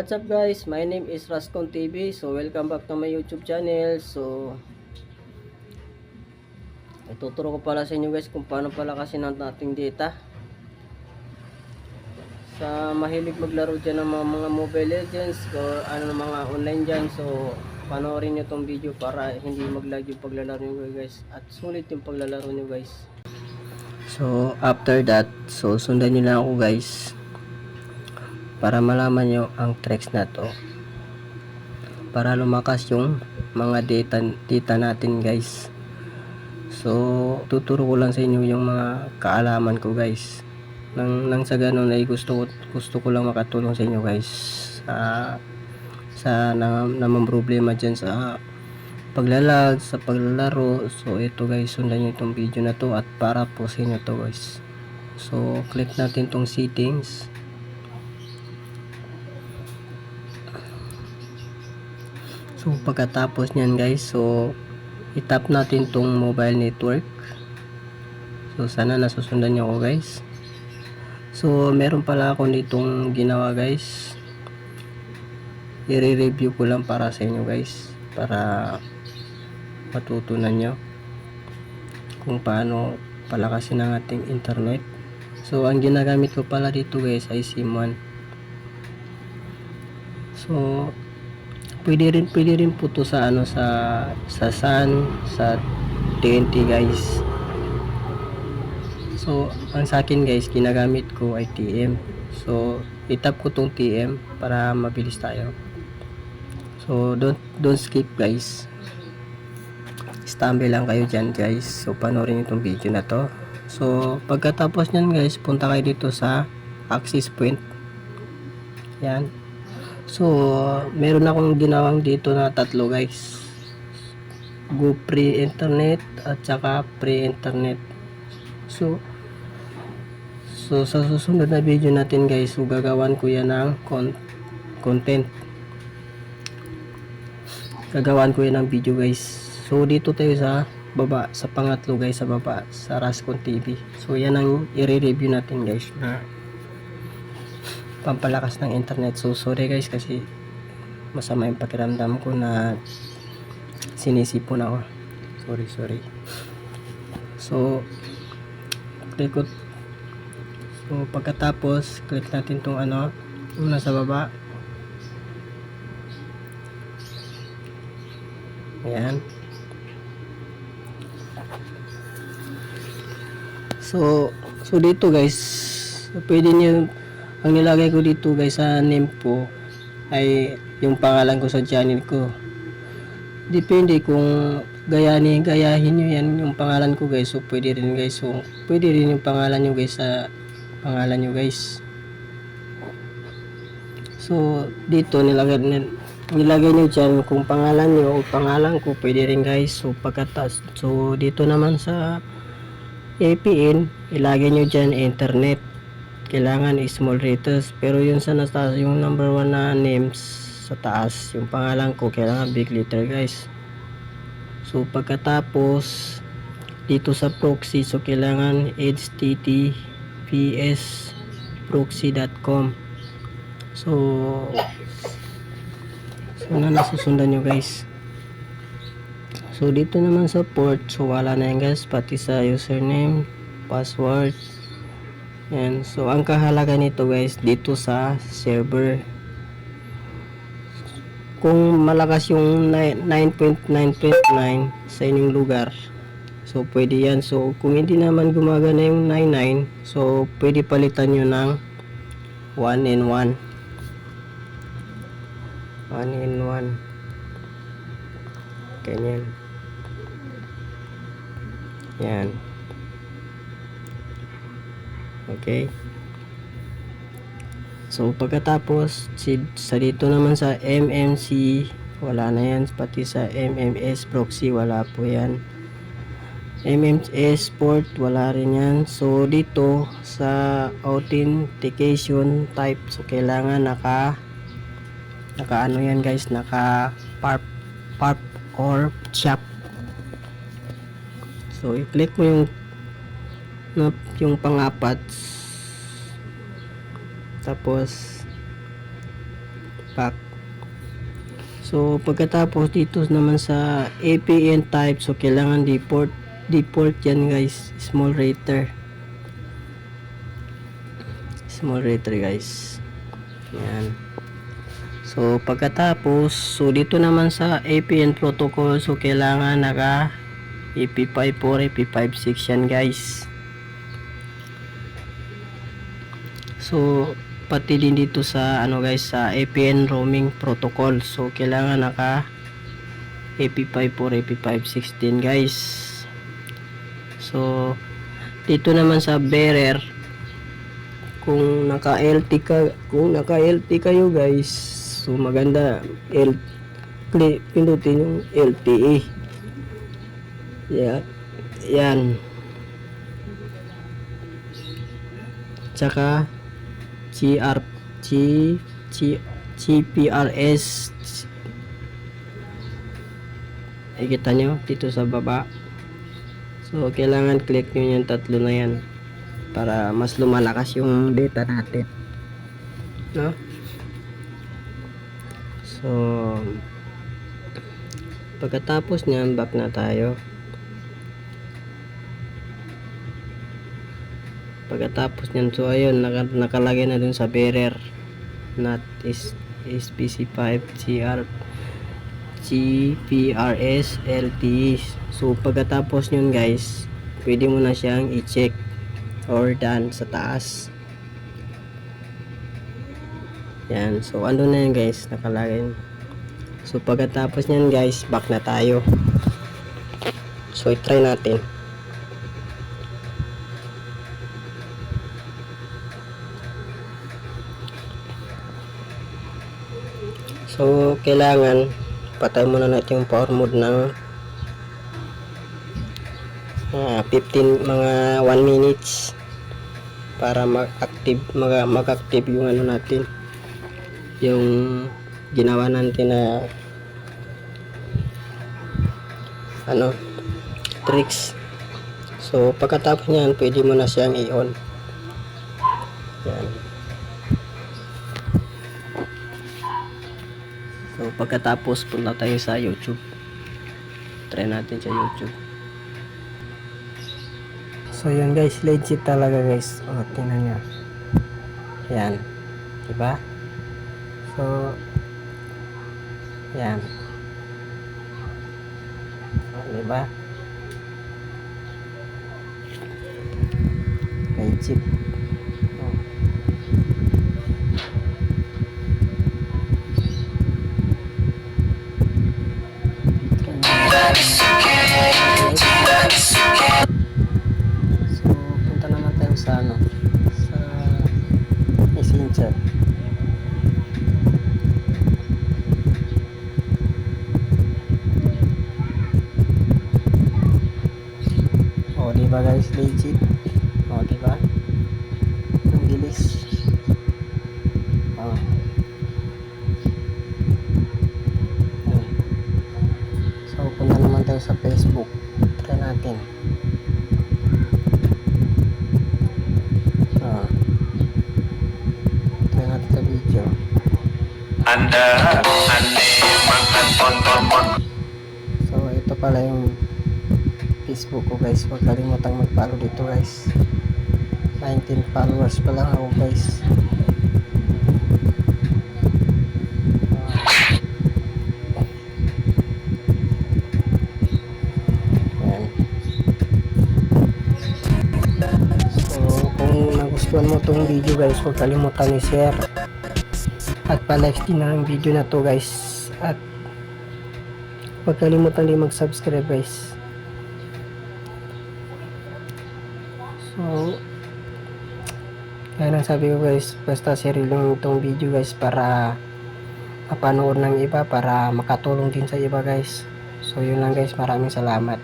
What's up guys? My name is Rascon TV. So welcome back to my YouTube channel. So ituturo ko pala sa inyo guys kung paano pala kasi ng ating data. Sa mahilig maglaro dyan ng mga Mobile Legends or ano mga online dyan. So panoorin nyo tong video para hindi maglag yung paglalaro nyo guys. At sulit yung paglalaro nyo guys. So after that, so sundan nyo lang ako guys. Para malaman nyo ang tricks na to. Para lumakas yung mga data natin guys. So tuturo ko lang sa inyo yung mga kaalaman ko guys. Nang sa ganun ay gusto ko lang makatulong sa inyo guys. Sa namang problema dyan sa paglalag, sa paglalaro. So ito guys, sundan nyo itong video na to at para po sa inyo to guys. So click natin tong settings. So pagkatapos nyan guys, so itap natin tong mobile network. So sana nasusundan nyo ako guys. So meron pala ako nitong ginawa guys. I-review ko lang para sa inyo guys, para matutunan nyo kung paano palakasin ang ating internet. So ang ginagamit ko pala dito guys ay SIM1. So pwede rin po to sa sa SAN, sa TNT guys. So ang sa akin guys, ginagamit ko ay TM. So itap ko tong TM para mabilis tayo. So don't skip guys. Stamby lang kayo dyan guys. So panoorin itong video na to. So pagkatapos nyan guys, punta kayo dito sa access point. Yan. So meron akong ginawang dito na tatlo guys. Go free internet at saka free internet. So sa susunod na video natin guys, so gagawan ko yan ng content. Gagawan ko yan ng video guys. So dito tayo sa baba, sa pangatlo guys, sa baba, sa Rascon TV. So yan ang i-review natin guys na pampalakas ng internet. So sorry guys kasi masama yung pakiramdam ko na sinisipon ako. Sorry. So click ko. So pagkatapos click natin tong yung nasa baba. Ayan. So dito guys, pwede nyo, ang nilagay ko dito guys sa name po ay yung pangalan ko sa channel ko. Depende kung gayahin nyo yan yung pangalan ko guys. So pwede rin guys. So pwede rin yung pangalan nyo guys sa pangalan nyo guys. So dito nilagay nyo dyan kung pangalan nyo o pangalan ko, pwede rin guys. So pagkatas, so dito naman sa APN, ilagay nyo dyan internet. Kailangan small letters, pero yun sa nasa yung number 1 na names sa taas, yung pangalan ko kailangan big letter guys. So pagkatapos dito sa proxy, so kailangan https proxy.com. so na nasusundan nyo guys. So dito naman sa port, so wala na yan guys, pati sa username, password. And so ang kahalaga nito guys, dito sa server, kung malakas yung 9.9.9 sa inyong lugar, so pwede yan. So kung hindi naman gumagana yung 99, so pwede palitan nyo ng 1-in-1 ganyan. Yan. Okay. So pagkatapos sa dito naman sa MMC, wala na yan. Pati sa MMS proxy, wala po yan. MMS port, wala rin yan. So dito sa authentication type, so kailangan naka ano yan guys, naka PARP or CHAP. So i-click mo yung pangapat, tapos pack. So pagkatapos dito naman sa APN type, so kailangan default yan guys, small rater guys. Yan. So pagkatapos, so dito naman sa APN protocol, so kailangan naka AP54, AP56 yan guys. So pati din dito sa ano guys, sa APN roaming protocol, so kailangan naka AP54, AP56 din guys. So dito naman sa bearer, kung naka LT kayo guys, so maganda pindutin yung LTE. Yan. Tsaka GPRS, kita nyo dito sa baba. So kailangan click nyo yung tatlo na yan para mas lumalakas yung data natin, no? So pagkatapos nyan, back na tayo. Pagkatapos nyan, so ayun, nakalagay na dun sa bearer not SPC5 GPRS LTE. So pagkatapos nyon guys, pwede mo na siyang i-check or done sa taas. Yan, so ano na yan guys, nakalagay. So pagkatapos nyan guys, back na tayo. So i-try natin. So kailangan patay muna natin yung power mode ng 1 minutes para mag-active yung ano natin, yung ginawa natin na tricks. So pagkatapos niyan, pwede mo na siyang i-on. Yan. So pagkatapos, punta tayo sa YouTube. Try natin sa YouTube. So yun guys, legit talaga guys. O, tingnan nyo. Yan. Diba? So yan. O, diba? Legit. So punta naman tayo sa sa Messenger. O diba guys, legit. O diba, ang bilis. So punta naman tayo sa Facebook. Try natin. Try natin sa video. So ito pala yung Facebook ko guys. Huwag kalimutang mag-follow dito guys. 19 followers pa lang ako guys. Nagustuhan mo tong video guys, huwag kalimutan i-share at pa-like din ang video na to guys, at huwag kalimutan din mag-subscribe guys. So kaya nang sabi ko guys, basta share lang itong video guys para mapanood ng iba, para makatulong din sa iba guys. So yun lang guys, maraming salamat.